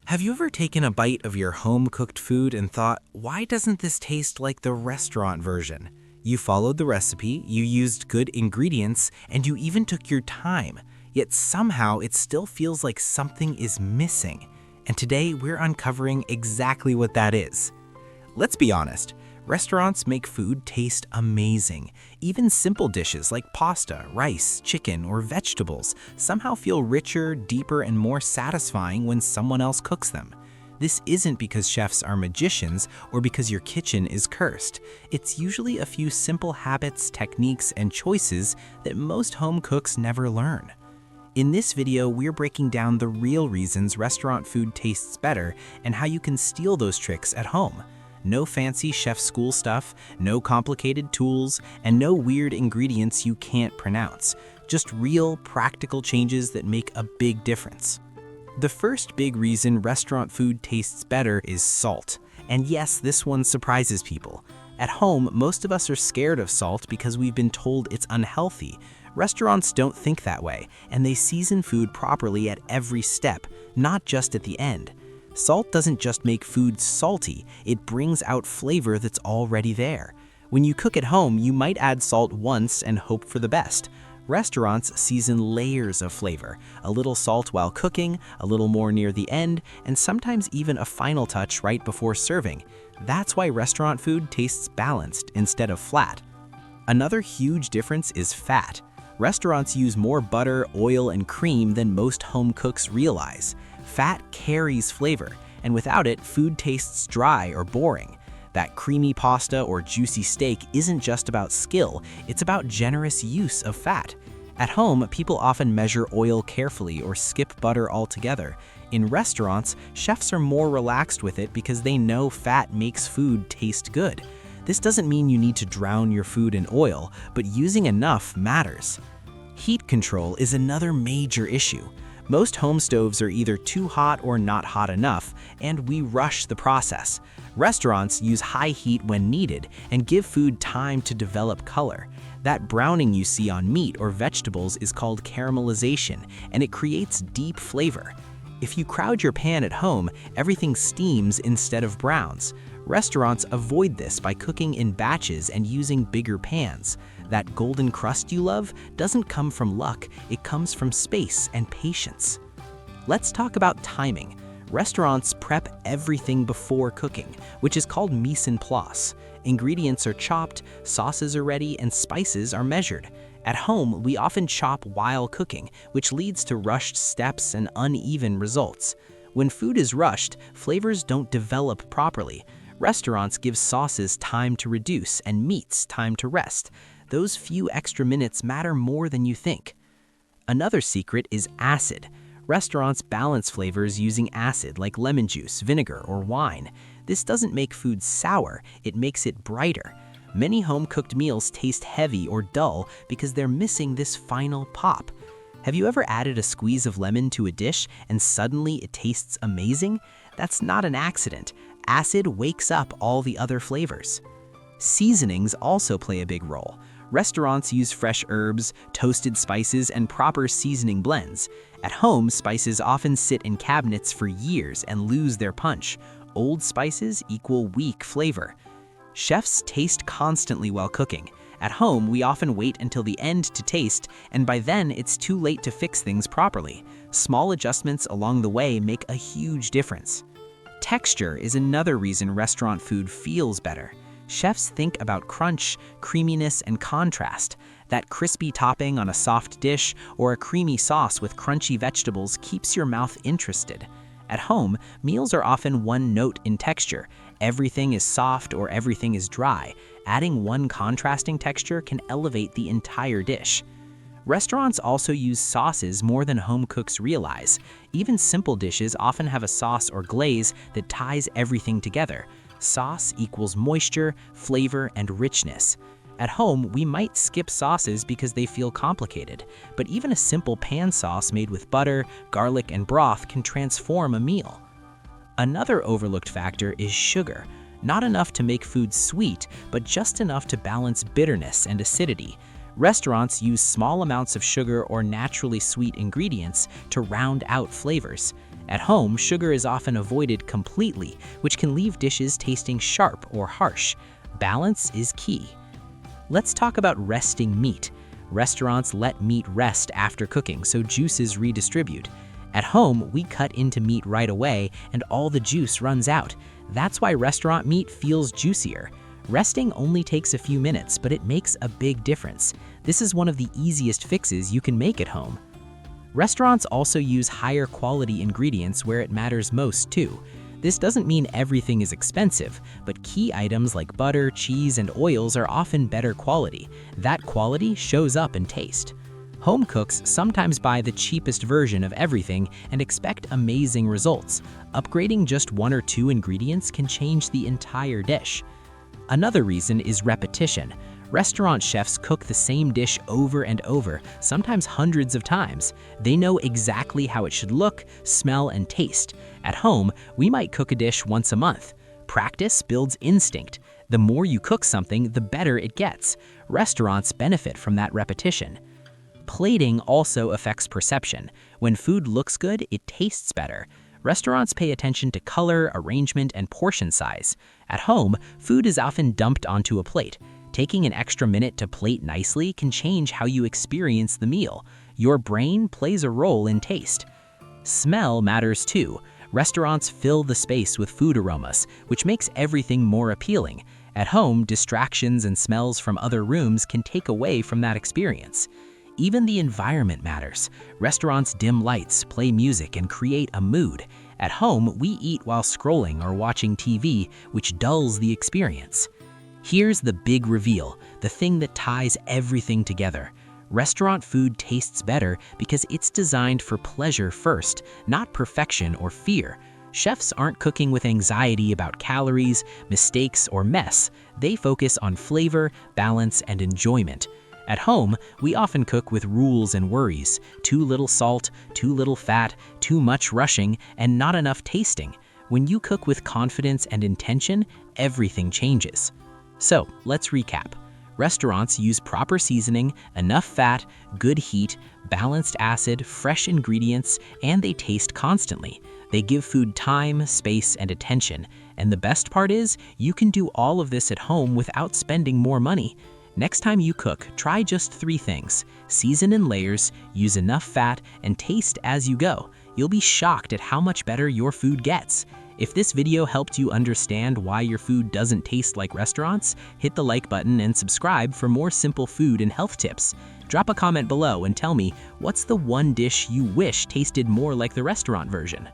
Have you ever taken a bite of your home-cooked food and thought, why doesn't this taste like the restaurant version? You followed the recipe, you used good ingredients, and you even took your time, yet somehow it still feels like something is missing. And today we're uncovering exactly what that is. Let's be honest, restaurants make food taste amazing. Even simple dishes like pasta, rice, chicken, or vegetables somehow feel richer, deeper, and more satisfying when someone else cooks them. This isn't because chefs are magicians or because your kitchen is cursed. It's usually a few simple habits, techniques, and choices that most home cooks never learn. In this video, we're breaking down the real reasons restaurant food tastes better and how you can steal those tricks at home. No fancy chef school stuff, no complicated tools, and no weird ingredients you can't pronounce. Just real, practical changes that make a big difference. The first big reason restaurant food tastes better is salt. And yes, this one surprises people. At home, most of us are scared of salt because we've been told it's unhealthy. Restaurants don't think that way, and they season food properly at every step, not just at the end. Salt doesn't just make food salty, it brings out flavor that's already there. When you cook at home, you might add salt once and hope for the best. Restaurants season layers of flavor, a little salt while cooking, a little more near the end, and sometimes even a final touch right before serving. That's why restaurant food tastes balanced instead of flat. Another huge difference is fat. Restaurants use more butter, oil, and cream than most home cooks realize. Fat carries flavor, and without it, food tastes dry or boring. That creamy pasta or juicy steak isn't just about skill, it's about generous use of fat. At home, people often measure oil carefully or skip butter altogether. In restaurants, chefs are more relaxed with it because they know fat makes food taste good. This doesn't mean you need to drown your food in oil, but using enough matters. Heat control is another major issue. Most home stoves are either too hot or not hot enough, and we rush the process. Restaurants use high heat when needed and give food time to develop color. That browning you see on meat or vegetables is called caramelization, and it creates deep flavor. If you crowd your pan at home, everything steams instead of browns. Restaurants avoid this by cooking in batches and using bigger pans. That golden crust you love doesn't come from luck, it comes from space and patience. Let's talk about timing. Restaurants prep everything before cooking, which is called mise en place. Ingredients are chopped, sauces are ready, and spices are measured. At home, we often chop while cooking, which leads to rushed steps and uneven results. When food is rushed, flavors don't develop properly. Restaurants give sauces time to reduce and meats time to rest. Those few extra minutes matter more than you think. Another secret is acid. Restaurants balance flavors using acid like lemon juice, vinegar, or wine. This doesn't make food sour, it makes it brighter. Many home-cooked meals taste heavy or dull because they're missing this final pop. Have you ever added a squeeze of lemon to a dish and suddenly it tastes amazing? That's not an accident. Acid wakes up all the other flavors. Seasonings also play a big role. Restaurants use fresh herbs, toasted spices, and proper seasoning blends. At home, spices often sit in cabinets for years and lose their punch. Old spices equal weak flavor. Chefs taste constantly while cooking. At home, we often wait until the end to taste, and by then it's too late to fix things properly. Small adjustments along the way make a huge difference. Texture is another reason restaurant food feels better. Chefs think about crunch, creaminess, and contrast. That crispy topping on a soft dish or a creamy sauce with crunchy vegetables keeps your mouth interested. At home, meals are often one note in texture. Everything is soft or everything is dry. Adding one contrasting texture can elevate the entire dish. Restaurants also use sauces more than home cooks realize. Even simple dishes often have a sauce or glaze that ties everything together. Sauce equals moisture, flavor, and richness. At home, we might skip sauces because they feel complicated, but even a simple pan sauce made with butter, garlic, and broth can transform a meal. Another overlooked factor is sugar. Not enough to make food sweet, but just enough to balance bitterness and acidity. Restaurants use small amounts of sugar or naturally sweet ingredients to round out flavors. At home, sugar is often avoided completely, which can leave dishes tasting sharp or harsh. Balance is key. Let's talk about resting meat. Restaurants let meat rest after cooking so juices redistribute. At home, we cut into meat right away and all the juice runs out. That's why restaurant meat feels juicier. Resting only takes a few minutes, but it makes a big difference. This is one of the easiest fixes you can make at home. Restaurants also use higher quality ingredients where it matters most too. This doesn't mean everything is expensive, but key items like butter, cheese, and oils are often better quality. That quality shows up in taste. Home cooks sometimes buy the cheapest version of everything and expect amazing results. Upgrading just 1 or 2 ingredients can change the entire dish. Another reason is repetition. Restaurant chefs cook the same dish over and over, sometimes hundreds of times. They know exactly how it should look, smell, and taste. At home, we might cook a dish once a month. Practice builds instinct. The more you cook something, the better it gets. Restaurants benefit from that repetition. Plating also affects perception. When food looks good, it tastes better. Restaurants pay attention to color, arrangement, and portion size. At home, food is often dumped onto a plate. Taking an extra minute to plate nicely can change how you experience the meal. Your brain plays a role in taste. Smell matters too. Restaurants fill the space with food aromas, which makes everything more appealing. At home, distractions and smells from other rooms can take away from that experience. Even the environment matters. Restaurants dim lights, play music, and create a mood. At home, we eat while scrolling or watching TV, which dulls the experience. Here's the big reveal, the thing that ties everything together. Restaurant food tastes better because it's designed for pleasure first, not perfection or fear. Chefs aren't cooking with anxiety about calories, mistakes, or mess. They focus on flavor, balance, and enjoyment. At home, we often cook with rules and worries. Too little salt, too little fat, too much rushing, and not enough tasting. When you cook with confidence and intention, everything changes. So, let's recap. Restaurants use proper seasoning, enough fat, good heat, balanced acid, fresh ingredients, and they taste constantly. They give food time, space, and attention. And the best part is, you can do all of this at home without spending more money. Next time you cook, try just 3 things. Season in layers, use enough fat, and taste as you go. You'll be shocked at how much better your food gets. If this video helped you understand why your food doesn't taste like restaurants, hit the like button and subscribe for more simple food and health tips. Drop a comment below and tell me, what's the one dish you wish tasted more like the restaurant version?